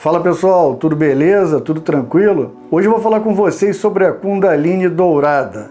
Fala pessoal, tudo beleza? Tudo tranquilo? Hoje eu vou falar com vocês sobre a Kundalini Dourada.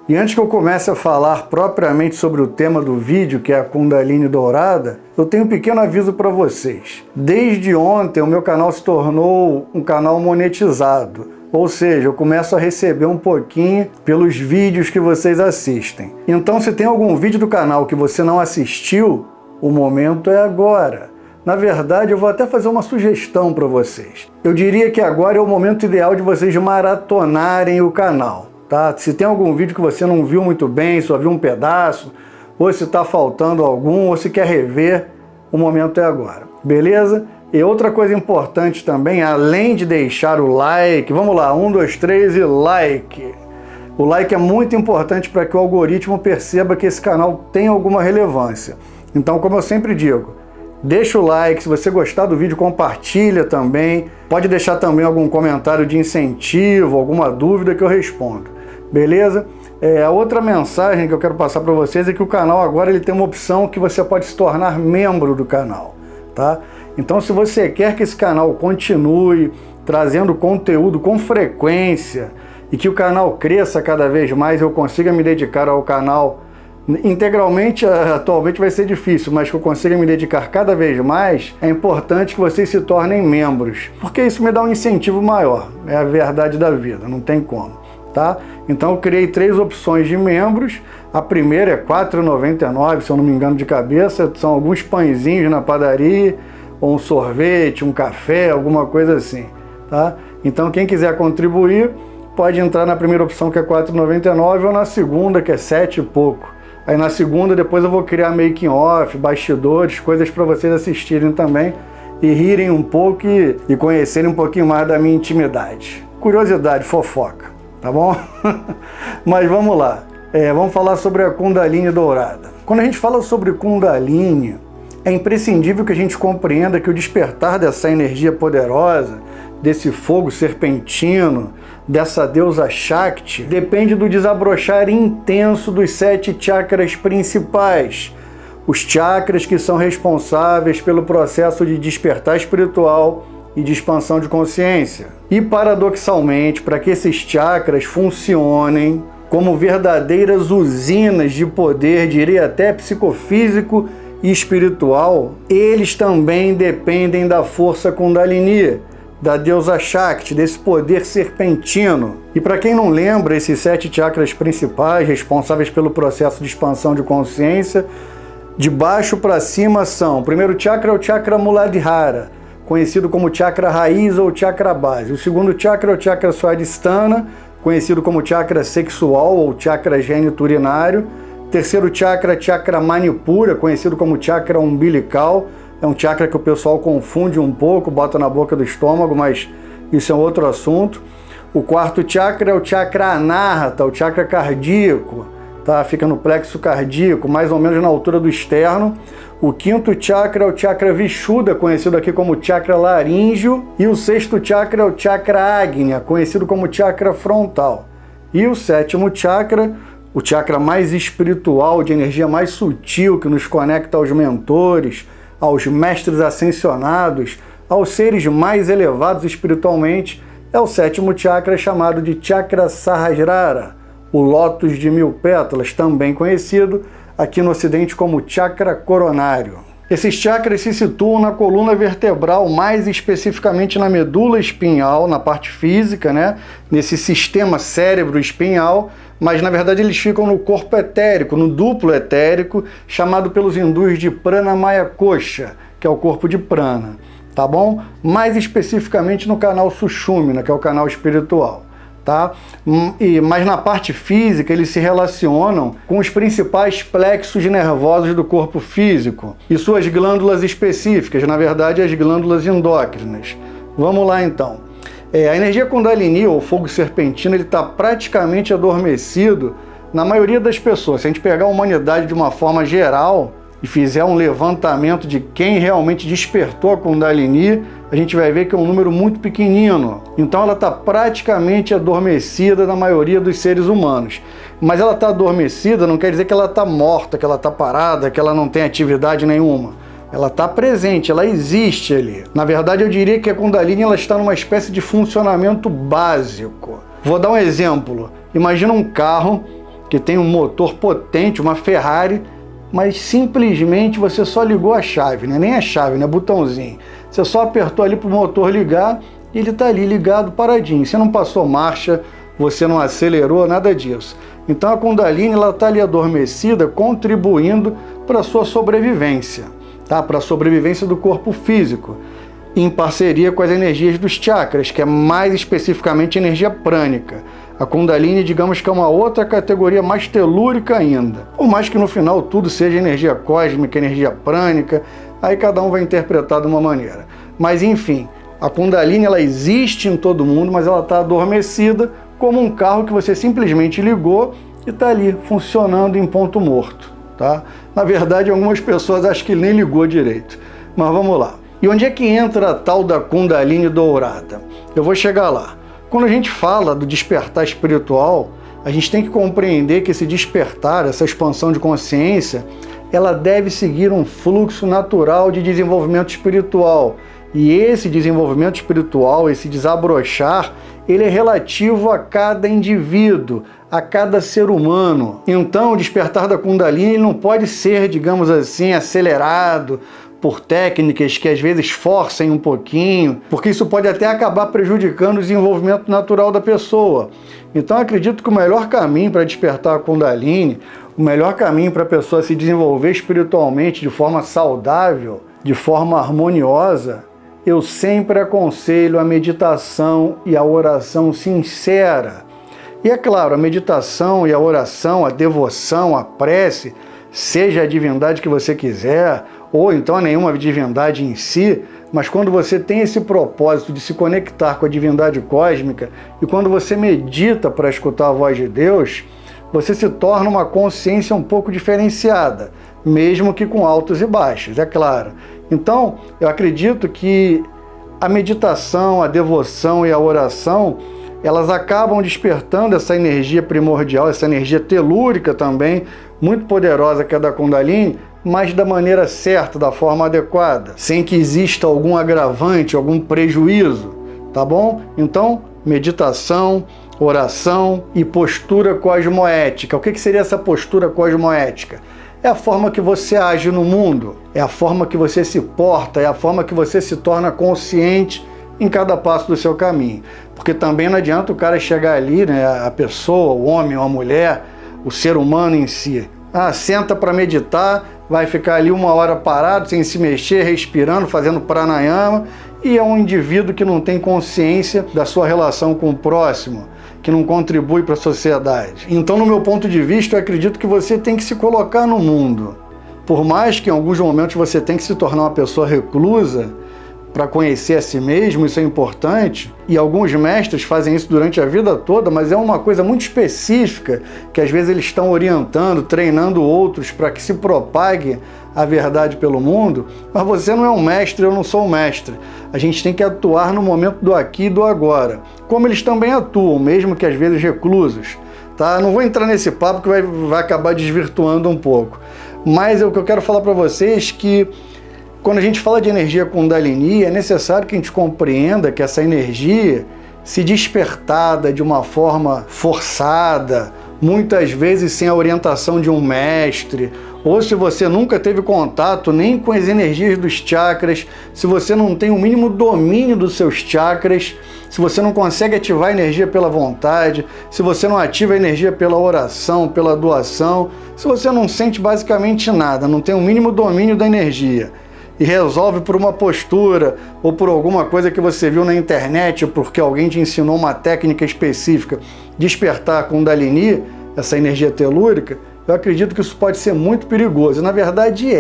E antes que eu comece a falar propriamente sobre o tema do vídeo, que é a Kundalini Dourada, eu tenho um pequeno aviso para vocês. Desde ontem o meu canal se tornou um canal monetizado. Ou seja, eu começo a receber um pouquinho pelos vídeos que vocês assistem. Então, se tem algum vídeo do canal que você não assistiu, o momento é agora. Na verdade, eu vou até fazer uma sugestão para vocês. Eu diria que agora é o momento ideal de vocês maratonarem o canal, tá? Se tem algum vídeo que você não viu muito bem, só viu um pedaço, ou se está faltando algum, ou se quer rever, o momento é agora. Beleza? E outra coisa importante também, além de deixar o like, vamos lá, 1, 2, 3 e like. O like é muito importante para que o algoritmo perceba que esse canal tem alguma relevância. Então, como eu sempre digo, deixa o like, se você gostar do vídeo, compartilha também. Pode deixar também algum comentário de incentivo, alguma dúvida que eu respondo. Beleza? A outra mensagem que eu quero passar para vocês é que o canal agora ele tem uma opção que você pode se tornar membro do canal, tá? Então, se você quer que esse canal continue trazendo conteúdo com frequência e que o canal cresça cada vez mais, eu consiga me dedicar ao canal integralmente, atualmente vai ser difícil, mas que eu consiga me dedicar cada vez mais, é importante que vocês se tornem membros, porque isso me dá um incentivo maior, é a verdade da vida, não tem como, tá? Então eu criei 3 opções de membros. A primeira é R$ 4,99, se eu não me engano de cabeça, são alguns pãezinhos na padaria, ou um sorvete, um café, alguma coisa assim, tá? Então quem quiser contribuir pode entrar na primeira opção, que é R$ 4,99, ou na segunda, que é 7 e pouco. Aí na segunda depois eu vou criar making off, bastidores, coisas para vocês assistirem também e rirem um pouco e conhecerem um pouquinho mais da minha intimidade. Curiosidade, fofoca, tá bom? Mas vamos lá, vamos falar sobre a Kundalini Dourada. Quando a gente fala sobre Kundalini, é imprescindível que a gente compreenda que o despertar dessa energia poderosa, desse fogo serpentino, dessa deusa Shakti, depende do desabrochar intenso dos 7 chakras principais. Os chakras que são responsáveis pelo processo de despertar espiritual e de expansão de consciência. E paradoxalmente, para que esses chakras funcionem como verdadeiras usinas de poder, diria até psicofísico e espiritual, eles também dependem da força Kundalini, da deusa Shakti, desse poder serpentino. E para quem não lembra, esses 7 chakras principais responsáveis pelo processo de expansão de consciência, de baixo para cima são: o primeiro chakra é o chakra Muladhara, conhecido como chakra raiz ou chakra base. O segundo chakra é o chakra Swadhisthana, conhecido como chakra sexual ou chakra geniturinário. Terceiro chakra, chakra Manipura, conhecido como chakra umbilical. É um chakra que o pessoal confunde um pouco, bota na boca do estômago, mas isso é outro assunto. O quarto chakra é o chakra Anahata, o chakra cardíaco, tá? Fica no plexo cardíaco, mais ou menos na altura do externo. O quinto chakra é o chakra Vishuddha, conhecido aqui como chakra laríngeo. E o sexto chakra é o chakra Agnya, conhecido como chakra frontal. E o sétimo chakra, o chakra mais espiritual, de energia mais sutil, que nos conecta aos mentores, aos mestres ascensionados, aos seres mais elevados espiritualmente, é o sétimo chakra, chamado de chakra Sahasrara, o lótus de 1000 pétalas, também conhecido aqui no ocidente como chakra coronário. Esses chakras se situam na coluna vertebral, mais especificamente na medula espinhal, na parte física, né? Nesse sistema cérebro-espinhal, mas na verdade eles ficam no corpo etérico, no duplo etérico, chamado pelos hindus de Pranamaya Kosha, que é o corpo de prana, tá bom? Mais especificamente no canal Sushumna, que é o canal espiritual. Tá? Mas na parte física eles se relacionam com os principais plexos nervosos do corpo físico e suas glândulas específicas, na verdade as glândulas endócrinas. Vamos lá então. A energia Kundalini, ou fogo serpentino, ele está praticamente adormecido na maioria das pessoas. Se a gente pegar a humanidade de uma forma geral e fizer um levantamento de quem realmente despertou a Kundalini, a gente vai ver que é um número muito pequenino. Então ela está praticamente adormecida na maioria dos seres humanos. Mas ela está adormecida não quer dizer que ela está morta, que ela está parada, que ela não tem atividade nenhuma. Ela está presente, ela existe ali. Na verdade, eu diria que a Kundalini ela está numa espécie de funcionamento básico. Vou dar um exemplo. Imagina um carro que tem um motor potente, uma Ferrari, mas simplesmente você só ligou a chave, né? Nem a chave, né? Botãozinho. Você só apertou ali para o motor ligar e ele está ali ligado, paradinho. Você não passou marcha, você não acelerou, nada disso. Então a Kundalini está ali adormecida, contribuindo para a sua sobrevivência, tá? Para a sobrevivência do corpo físico, em parceria com as energias dos chakras, que é mais especificamente energia prânica. A Kundalini, digamos que é uma outra categoria mais telúrica ainda. Por mais que no final tudo seja energia cósmica, energia prânica, aí cada um vai interpretar de uma maneira. Mas enfim, a Kundalini ela existe em todo mundo, mas ela está adormecida como um carro que você simplesmente ligou e está ali funcionando em ponto morto, tá? Na verdade, algumas pessoas acham que ele nem ligou direito. Mas vamos lá. E onde é que entra a tal da Kundalini dourada? Eu vou chegar lá. Quando a gente fala do despertar espiritual, a gente tem que compreender que esse despertar, essa expansão de consciência, ela deve seguir um fluxo natural de desenvolvimento espiritual. E esse desenvolvimento espiritual, esse desabrochar, ele é relativo a cada indivíduo, a cada ser humano. Então, o despertar da Kundalini não pode ser, digamos assim, acelerado por técnicas que às vezes forcem um pouquinho, porque isso pode até acabar prejudicando o desenvolvimento natural da pessoa. Então, acredito que o melhor caminho para despertar a Kundalini, o melhor caminho para a pessoa se desenvolver espiritualmente de forma saudável, de forma harmoniosa, eu sempre aconselho a meditação e a oração sincera. E é claro, a meditação e a oração, a devoção, a prece, seja a divindade que você quiser, ou então nenhuma divindade em si, mas quando você tem esse propósito de se conectar com a divindade cósmica e quando você medita para escutar a voz de Deus, você se torna uma consciência um pouco diferenciada, mesmo que com altos e baixos, é claro. Então, eu acredito que a meditação, a devoção e a oração, elas acabam despertando essa energia primordial, essa energia telúrica também, muito poderosa que é da Kundalini, mas da maneira certa, da forma adequada, sem que exista algum agravante, algum prejuízo, tá bom? Então, meditação, oração e postura cosmoética. O que seria essa postura cosmoética? É a forma que você age no mundo, é a forma que você se porta, é a forma que você se torna consciente em cada passo do seu caminho. Porque também não adianta o cara chegar ali, né, a pessoa, o homem ou a mulher, o ser humano em si. Senta para meditar, vai ficar ali 1 hora parado, sem se mexer, respirando, fazendo pranayama, e é um indivíduo que não tem consciência da sua relação com o próximo, que não contribui para a sociedade. Então, no meu ponto de vista, eu acredito que você tem que se colocar no mundo. Por mais que em alguns momentos você tenha que se tornar uma pessoa reclusa para conhecer a si mesmo, isso é importante, e alguns mestres fazem isso durante a vida toda, mas é uma coisa muito específica, que às vezes eles estão orientando, treinando outros para que se propague a verdade pelo mundo, mas você não é um mestre, eu não sou um mestre. A gente tem que atuar no momento do aqui e do agora, como eles também atuam, mesmo que às vezes reclusos. Tá? Não vou entrar nesse papo que vai acabar desvirtuando um pouco, mas o que eu quero falar para vocês é que quando a gente fala de energia Kundalini, é necessário que a gente compreenda que essa energia, se despertada de uma forma forçada, muitas vezes sem a orientação de um mestre, ou se você nunca teve contato nem com as energias dos chakras, se você não tem o mínimo domínio dos seus chakras, se você não consegue ativar a energia pela vontade, se você não ativa a energia pela oração, pela doação, se você não sente basicamente nada, não tem o mínimo domínio da energia, e resolve por uma postura ou por alguma coisa que você viu na internet ou porque alguém te ensinou uma técnica específica, despertar a Kundalini, essa energia telúrica, eu acredito que isso pode ser muito perigoso. Na verdade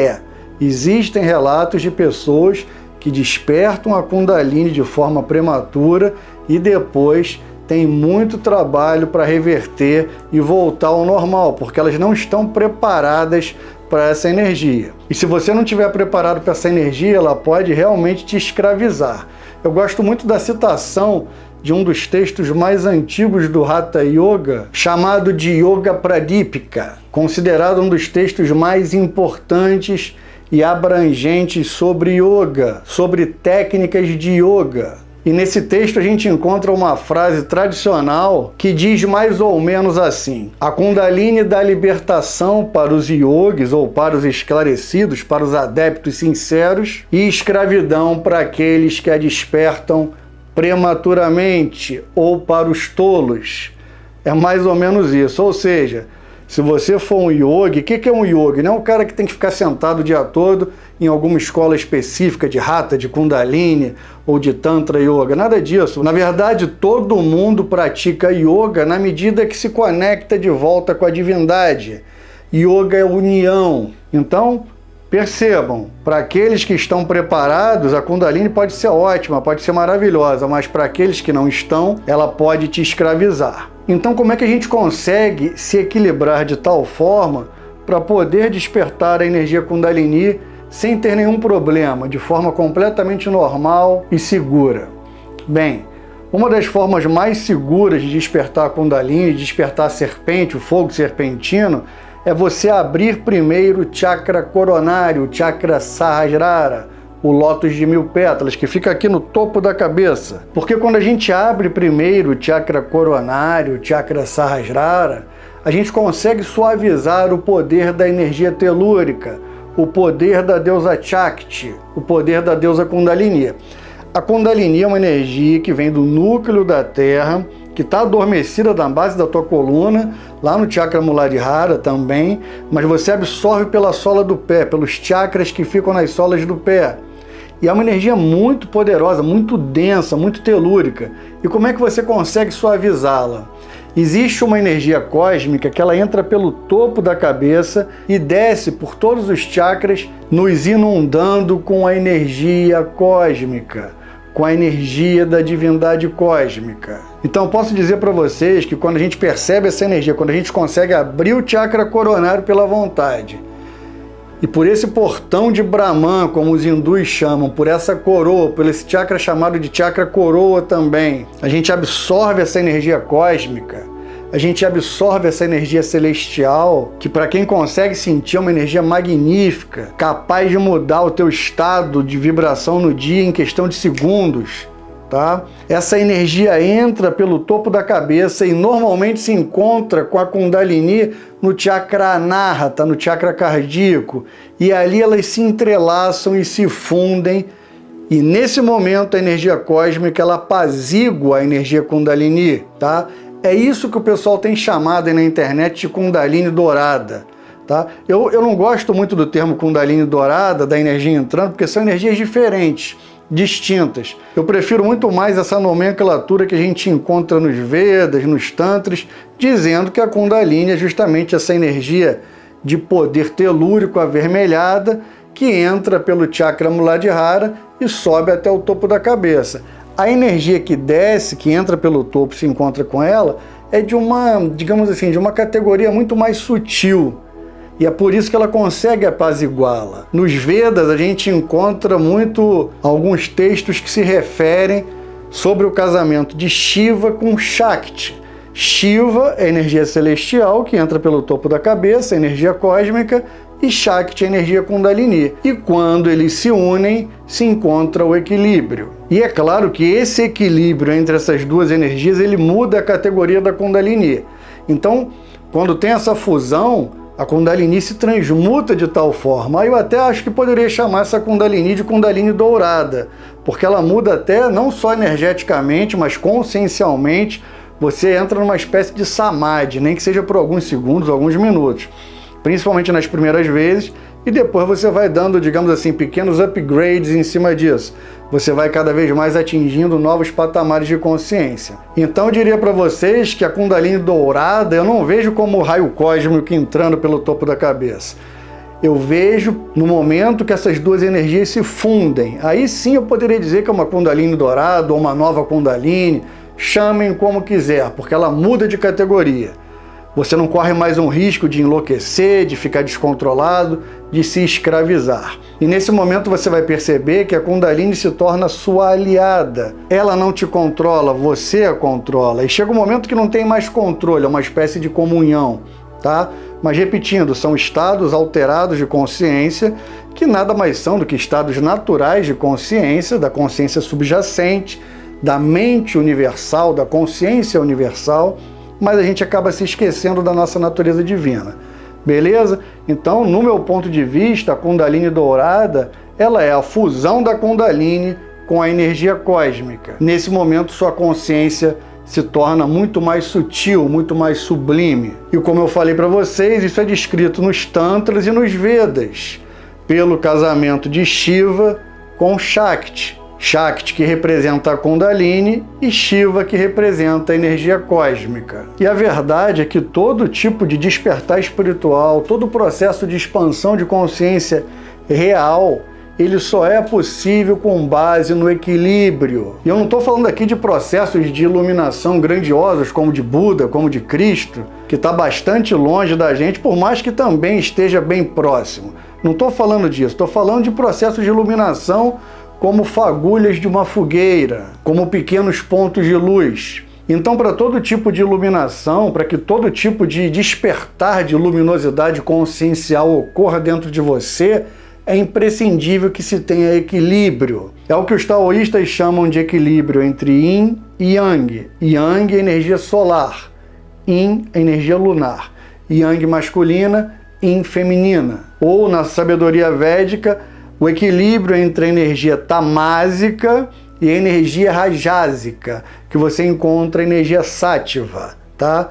existem relatos de pessoas que despertam a Kundalini de forma prematura e depois tem muito trabalho para reverter e voltar ao normal, porque elas não estão preparadas para essa energia. E se você não estiver preparado para essa energia, ela pode realmente te escravizar. Eu gosto muito da citação de um dos textos mais antigos do Hatha Yoga, chamado de Yoga Pradipika, considerado um dos textos mais importantes e abrangentes sobre yoga, sobre técnicas de yoga. E nesse texto a gente encontra uma frase tradicional que diz mais ou menos assim: a Kundalini dá libertação para os yogis ou para os esclarecidos, para os adeptos sinceros, e escravidão para aqueles que a despertam prematuramente ou para os tolos. É mais ou menos isso. Ou seja, se você for um yogi, o que é um yogi? Não é um cara que tem que ficar sentado o dia todo em alguma escola específica de Hatha, de Kundalini ou de Tantra Yoga, nada disso. Na verdade, todo mundo pratica yoga na medida que se conecta de volta com a divindade. Yoga é união. Então, percebam, para aqueles que estão preparados, a Kundalini pode ser ótima, pode ser maravilhosa, mas para aqueles que não estão, ela pode te escravizar. Então, como é que a gente consegue se equilibrar de tal forma para poder despertar a energia Kundalini sem ter nenhum problema, de forma completamente normal e segura? Bem, uma das formas mais seguras de despertar a Kundalini, de despertar a serpente, o fogo serpentino, é você abrir primeiro o chakra coronário, o chakra Sahasrara, o lótus de 1000 pétalas, que fica aqui no topo da cabeça. Porque quando a gente abre primeiro o chakra coronário, o chakra Sahasrara, a gente consegue suavizar o poder da energia telúrica, o poder da deusa Shakti, o poder da deusa Kundalini. A Kundalini é uma energia que vem do núcleo da Terra, que está adormecida na base da tua coluna, lá no chakra Muladhara também, mas você absorve pela sola do pé, pelos chakras que ficam nas solas do pé. E é uma energia muito poderosa, muito densa, muito telúrica. E como é que você consegue suavizá-la? Existe uma energia cósmica que ela entra pelo topo da cabeça e desce por todos os chakras, nos inundando com a energia cósmica, com a energia da divindade cósmica. Então posso dizer para vocês que quando a gente percebe essa energia, quando a gente consegue abrir o chakra coronário pela vontade, e por esse portão de Brahman, como os hindus chamam, por essa coroa, por esse chakra chamado de chakra coroa também, a gente absorve essa energia cósmica, a gente absorve essa energia celestial, que para quem consegue sentir é uma energia magnífica, capaz de mudar o teu estado de vibração no dia em questão de segundos, tá? Essa energia entra pelo topo da cabeça e normalmente se encontra com a Kundalini no chakra Anahata, no chakra cardíaco, e ali elas se entrelaçam e se fundem, e nesse momento a energia cósmica ela apazigua a energia Kundalini, tá? É isso que o pessoal tem chamado aí na internet de Kundalini dourada, tá? Eu não gosto muito do termo Kundalini dourada, da energia entrando, porque são energias diferentes, distintas. Eu prefiro muito mais essa nomenclatura que a gente encontra nos Vedas, nos Tantras, dizendo que a Kundalini é justamente essa energia de poder telúrico avermelhada que entra pelo chakra Muladhara e sobe até o topo da cabeça. A energia que desce, que entra pelo topo e se encontra com ela, é de uma, digamos assim, de uma categoria muito mais sutil. E é por isso que ela consegue apaziguá-la. Nos Vedas a gente encontra alguns textos que se referem sobre o casamento de Shiva com Shakti. Shiva é a energia celestial que entra pelo topo da cabeça, a energia cósmica, e Shakti é a energia Kundalini. E quando eles se unem, se encontra o equilíbrio. E é claro que esse equilíbrio entre essas duas energias, ele muda a categoria da Kundalini. Então, quando tem essa fusão, a Kundalini se transmuta de tal forma. Eu até acho que poderia chamar essa Kundalini de Kundalini dourada, porque ela muda até não só energeticamente, mas consciencialmente. Você entra numa espécie de samadhi, nem que seja por alguns segundos, alguns minutos, principalmente nas primeiras vezes, e depois você vai dando, digamos assim, pequenos upgrades em cima disso. Você vai cada vez mais atingindo novos patamares de consciência. Então eu diria para vocês que a Kundalini dourada eu não vejo como raio cósmico entrando pelo topo da cabeça. Eu vejo no momento que essas duas energias se fundem. Aí sim eu poderia dizer que é uma Kundalini dourada ou uma nova Kundalini, chamem como quiser, porque ela muda de categoria. Você não corre mais um risco de enlouquecer, de ficar descontrolado, de se escravizar. E nesse momento você vai perceber que a Kundalini se torna sua aliada. Ela não te controla, você a controla. E chega um momento que não tem mais controle, é uma espécie de comunhão, tá? Mas repetindo, são estados alterados de consciência que nada mais são do que estados naturais de consciência, da consciência subjacente, da mente universal, da consciência universal, mas a gente acaba se esquecendo da nossa natureza divina. Beleza? Então, no meu ponto de vista, a Kundalini dourada, ela é a fusão da Kundalini com a energia cósmica. Nesse momento, sua consciência se torna muito mais sutil, muito mais sublime. E como eu falei para vocês, isso é descrito nos Tantras e nos Vedas, pelo casamento de Shiva com Shakti. Shakti, que representa a Kundalini, e Shiva, que representa a energia cósmica. E a verdade é que todo tipo de despertar espiritual, todo processo de expansão de consciência real, ele só é possível com base no equilíbrio. E eu não estou falando aqui de processos de iluminação grandiosos, como de Buda, como de Cristo, que está bastante longe da gente, por mais que também esteja bem próximo. Não estou falando disso, estou falando de processos de iluminação como fagulhas de uma fogueira, como pequenos pontos de luz. Então, para todo tipo de iluminação, para que todo tipo de despertar de luminosidade consciencial ocorra dentro de você, é imprescindível que se tenha equilíbrio. É o que os taoístas chamam de equilíbrio entre Yin e Yang. Yang é energia solar, Yin é energia lunar. Yang masculina, Yin feminina. Ou, na sabedoria védica, o equilíbrio entre a energia tamásica e a energia rajásica, que você encontra a energia sátiva, tá?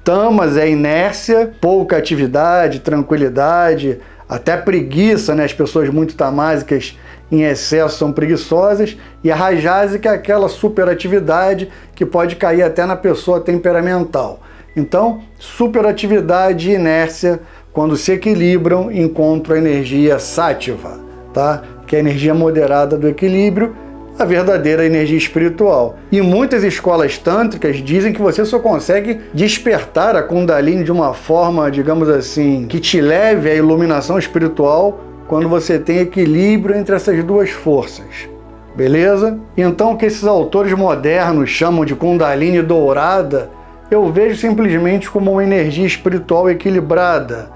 Tamas é inércia, pouca atividade, tranquilidade, até preguiça, né? As pessoas muito tamásicas em excesso são preguiçosas, e a rajásica é aquela superatividade que pode cair até na pessoa temperamental. Então, superatividade e inércia, quando se equilibram, encontram a energia sátiva, tá? Que é a energia moderada do equilíbrio, a verdadeira energia espiritual. E muitas escolas tântricas dizem que você só consegue despertar a Kundalini de uma forma, digamos assim, que te leve à iluminação espiritual quando você tem equilíbrio entre essas duas forças. Beleza? Então, o que esses autores modernos chamam de Kundalini dourada, eu vejo simplesmente como uma energia espiritual equilibrada,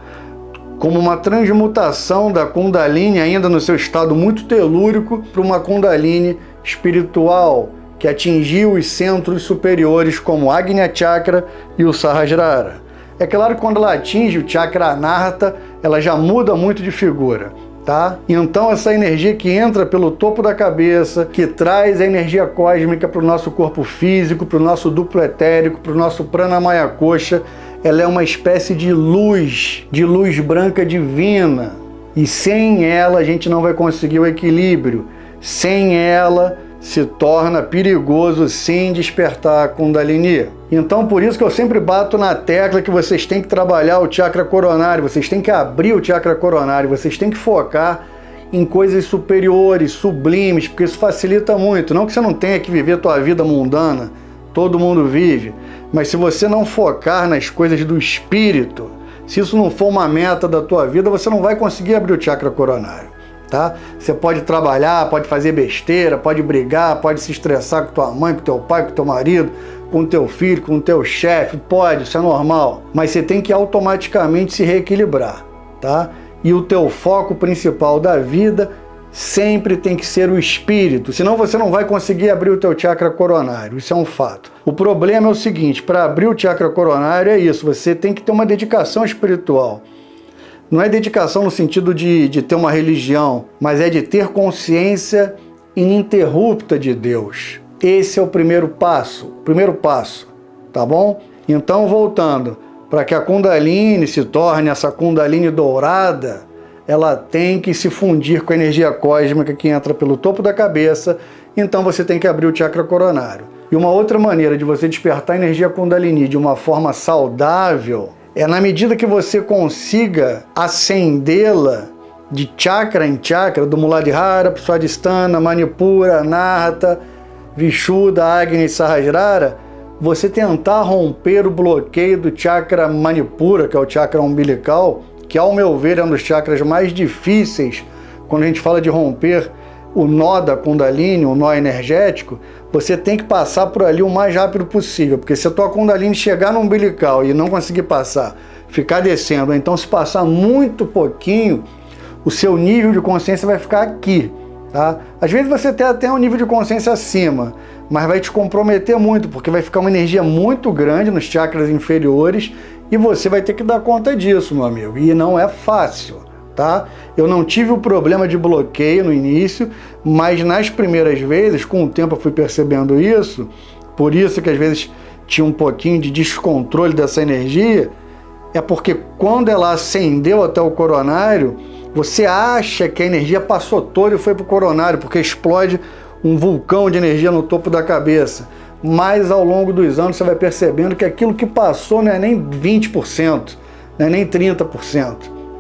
como uma transmutação da Kundalini, ainda no seu estado muito telúrico, para uma Kundalini espiritual, que atingiu os centros superiores como Agnya Chakra e o Sahasrara. É claro que quando ela atinge o Chakra Anahata, ela já muda muito de figura, tá? Então essa energia que entra pelo topo da cabeça, que traz a energia cósmica para o nosso corpo físico, para o nosso duplo etérico, para o nosso Pranamaya Kosha, ela é uma espécie de luz branca divina. E sem ela a gente não vai conseguir o equilíbrio. Sem ela se torna perigoso sim despertar a Kundalini. Então por isso que eu sempre bato na tecla que vocês têm que trabalhar o chakra coronário, vocês têm que abrir o chakra coronário, vocês têm que focar em coisas superiores, sublimes, porque isso facilita muito. Não que você não tenha que viver a tua vida mundana, todo mundo vive, mas se você não focar nas coisas do espírito, se isso não for uma meta da tua vida, você não vai conseguir abrir o chakra coronário, tá? Você pode trabalhar, pode fazer besteira, pode brigar, pode se estressar com tua mãe, com teu pai, com teu marido, com teu filho, com teu chefe, pode, isso é normal, mas você tem que automaticamente se reequilibrar, tá? E o teu foco principal da vida sempre tem que ser o espírito, senão você não vai conseguir abrir o teu chakra coronário, isso é um fato. O problema é o seguinte, para abrir o chakra coronário é isso, você tem que ter uma dedicação espiritual. Não é dedicação no sentido de ter uma religião, mas é de ter consciência ininterrupta de Deus. Esse é o primeiro passo, tá bom? Então, voltando, para que a Kundalini se torne essa Kundalini dourada, ela tem que se fundir com a energia cósmica que entra pelo topo da cabeça, então você tem que abrir o chakra coronário. E uma outra maneira de você despertar a energia Kundalini de uma forma saudável é na medida que você consiga acendê-la de chakra em chakra, do Muladhara, Swadhisthana, Manipura, Anahata, Vishuddha, Agni e Sahasrara, você tentar romper o bloqueio do chakra Manipura, que é o chakra umbilical, que ao meu ver é um dos chakras mais difíceis quando a gente fala de romper o nó da Kundalini, o nó energético. Você tem que passar por ali o mais rápido possível, porque se a tua Kundalini chegar no umbilical e não conseguir passar, ficar descendo, ou então se passar muito pouquinho, o seu nível de consciência vai ficar aqui, tá? Às vezes você tem até um nível de consciência acima, mas vai te comprometer muito, porque vai ficar uma energia muito grande nos chakras inferiores e você vai ter que dar conta disso, meu amigo, e não é fácil, tá? Eu não tive o problema de bloqueio no início, mas nas primeiras vezes, com o tempo eu fui percebendo isso, por isso que às vezes tinha um pouquinho de descontrole dessa energia, é porque quando ela ascendeu até o coronário, você acha que a energia passou toda e foi para o coronário, porque explode um vulcão de energia no topo da cabeça. Mas ao longo dos anos você vai percebendo que aquilo que passou não é nem 20%, não é nem 30%,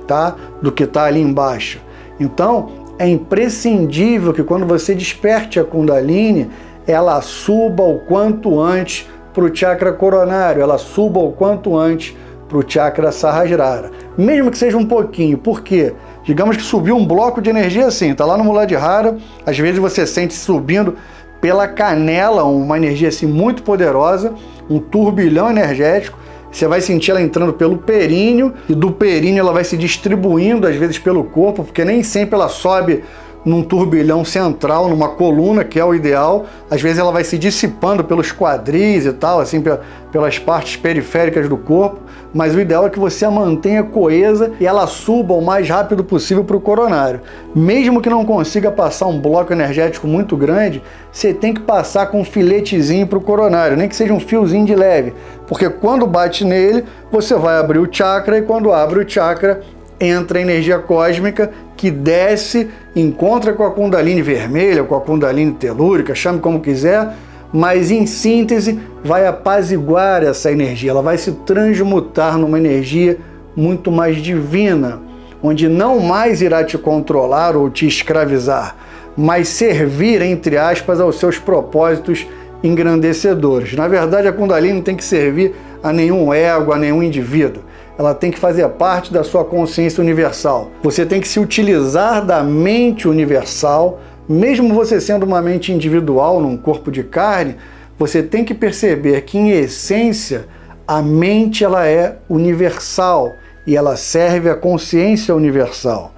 tá? Do que está ali embaixo. Então, é imprescindível que quando você desperte a Kundalini, ela suba o quanto antes para o chakra coronário, ela suba o quanto antes para o chakra Sahasrara. Mesmo que seja um pouquinho, por quê? Digamos que subiu um bloco de energia assim, tá lá no Muladhara, às vezes você sente subindo pela canela uma energia assim muito poderosa, um turbilhão energético, você vai sentir ela entrando pelo períneo, e do períneo ela vai se distribuindo às vezes pelo corpo, porque nem sempre ela sobe num turbilhão central, numa coluna, que é o ideal. Às vezes ela vai se dissipando pelos quadris e tal, assim, pelas partes periféricas do corpo, mas o ideal é que você a mantenha coesa e ela suba o mais rápido possível para o coronário. Mesmo que não consiga passar um bloco energético muito grande, você tem que passar com um filetezinho para o coronário, nem que seja um fiozinho de leve, porque quando bate nele, você vai abrir o chakra, e quando abre o chakra, entra a energia cósmica que desce, encontra com a Kundalini vermelha, com a Kundalini telúrica, chame como quiser, mas em síntese vai apaziguar essa energia, ela vai se transmutar numa energia muito mais divina, onde não mais irá te controlar ou te escravizar, mas servir, entre aspas, aos seus propósitos engrandecedores. Na verdade, a Kundalini não tem que servir a nenhum ego, a nenhum indivíduo. Ela tem que fazer parte da sua consciência universal. Você tem que se utilizar da mente universal, mesmo você sendo uma mente individual num corpo de carne, você tem que perceber que, em essência, a mente ela é universal e ela serve à consciência universal.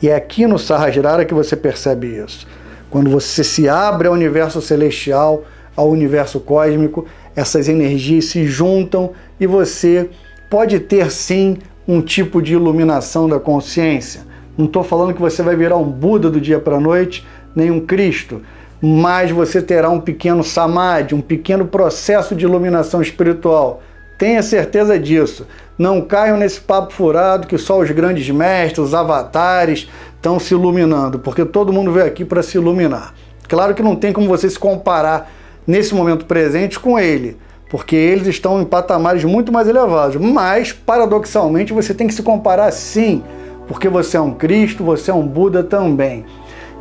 E é aqui no Sahasrara que você percebe isso. Quando você se abre ao universo celestial, ao universo cósmico, essas energias se juntam e você pode ter sim um tipo de iluminação da consciência. Não estou falando que você vai virar um Buda do dia para a noite, nem um Cristo, mas você terá um pequeno samadhi, um pequeno processo de iluminação espiritual. Tenha certeza disso. Não caiam nesse papo furado que só os grandes mestres, os avatares estão se iluminando, porque todo mundo veio aqui para se iluminar. Claro que não tem como você se comparar nesse momento presente com ele, porque eles estão em patamares muito mais elevados, mas, paradoxalmente, você tem que se comparar sim, porque você é um Cristo, você é um Buda também.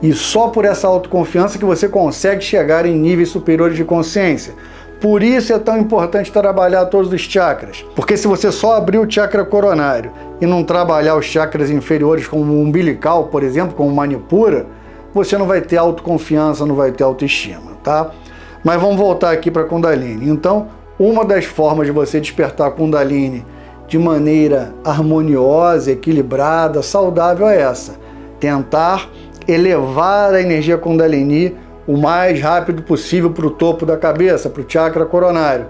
E só por essa autoconfiança que você consegue chegar em níveis superiores de consciência. Por isso é tão importante trabalhar todos os chakras, porque se você só abrir o chakra coronário e não trabalhar os chakras inferiores, como o umbilical, por exemplo, como o Manipura, você não vai ter autoconfiança, não vai ter autoestima, tá? Mas vamos voltar aqui para a Kundalini. Então, uma das formas de você despertar a Kundalini de maneira harmoniosa, equilibrada, saudável é essa. Tentar elevar a energia Kundalini o mais rápido possível para o topo da cabeça, para o chakra coronário.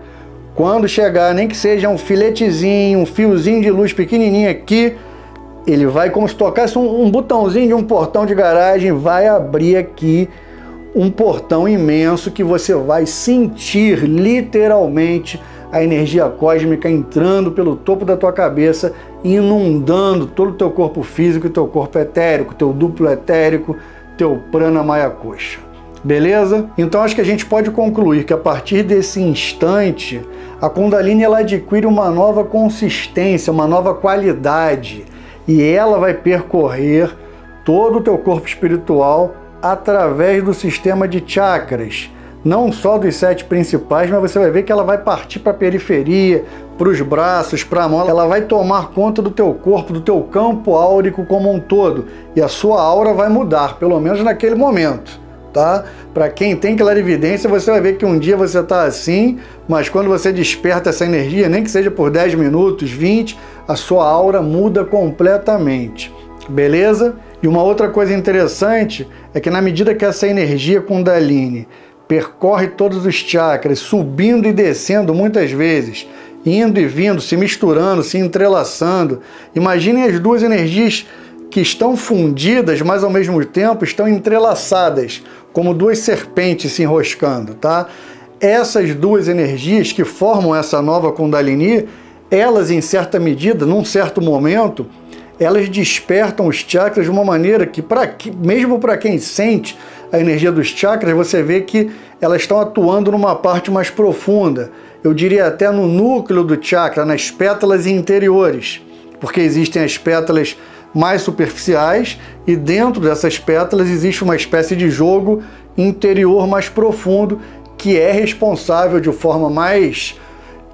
Quando chegar, nem que seja um filetezinho, um fiozinho de luz pequenininho aqui, ele vai, como se tocasse um botãozinho de um portão de garagem, vai abrir aqui um portão imenso que você vai sentir literalmente a energia cósmica entrando pelo topo da tua cabeça, inundando todo o teu corpo físico, teu corpo etérico, teu duplo etérico, teu prana maya kosha. Beleza? Então acho que a gente pode concluir que a partir desse instante, a Kundalini ela adquire uma nova consistência, uma nova qualidade, e ela vai percorrer todo o teu corpo espiritual através do sistema de chakras, não só dos 7 principais, mas você vai ver que ela vai partir para a periferia, para os braços, para a mão, ela vai tomar conta do teu corpo, do teu campo áurico como um todo, e a sua aura vai mudar, pelo menos naquele momento, tá? Para quem tem clarividência, você vai ver que um dia você está assim, mas quando você desperta essa energia, nem que seja por 10 minutos, 20, a sua aura muda completamente, beleza? E uma outra coisa interessante é que na medida que essa energia Kundalini percorre todos os chakras, subindo e descendo muitas vezes, indo e vindo, se misturando, se entrelaçando. Imaginem as duas energias que estão fundidas, mas ao mesmo tempo estão entrelaçadas, como duas serpentes se enroscando, tá? Essas duas energias que formam essa nova Kundalini, elas em certa medida, num certo momento, elas despertam os chakras de uma maneira que, mesmo para quem sente a energia dos chakras, você vê que elas estão atuando numa parte mais profunda. Eu diria até no núcleo do chakra, nas pétalas interiores, porque existem as pétalas mais superficiais e dentro dessas pétalas existe uma espécie de jogo interior mais profundo que é responsável de forma mais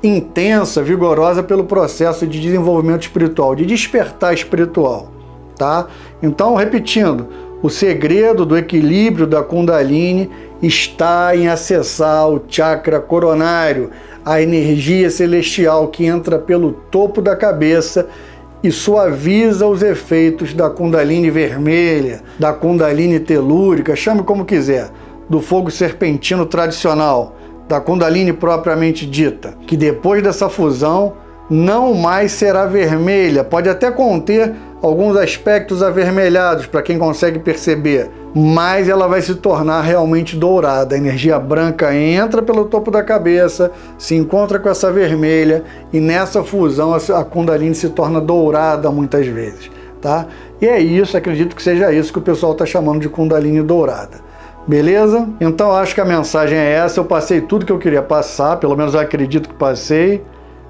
intensa, vigorosa pelo processo de desenvolvimento espiritual, de despertar espiritual, tá? Então, repetindo, o segredo do equilíbrio da Kundalini está em acessar o chakra coronário, a energia celestial que entra pelo topo da cabeça e suaviza os efeitos da Kundalini vermelha, da Kundalini telúrica, chame como quiser, do fogo serpentino tradicional, da Kundalini propriamente dita, que depois dessa fusão não mais será vermelha, pode até conter alguns aspectos avermelhados para quem consegue perceber, mas ela vai se tornar realmente dourada. A energia branca entra pelo topo da cabeça, se encontra com essa vermelha e nessa fusão a Kundalini se torna dourada muitas vezes, tá? E é isso, acredito que seja isso que o pessoal está chamando de Kundalini dourada. Beleza? Então acho que a mensagem é essa, eu passei tudo que eu queria passar, pelo menos eu acredito que passei.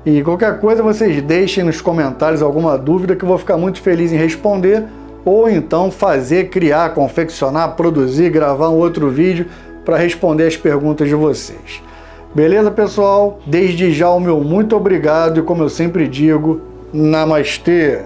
E qualquer coisa vocês deixem nos comentários alguma dúvida que eu vou ficar muito feliz em responder, ou então fazer, criar, confeccionar, produzir, gravar um outro vídeo para responder as perguntas de vocês. Beleza, pessoal? Desde já o meu muito obrigado e como eu sempre digo, Namastê!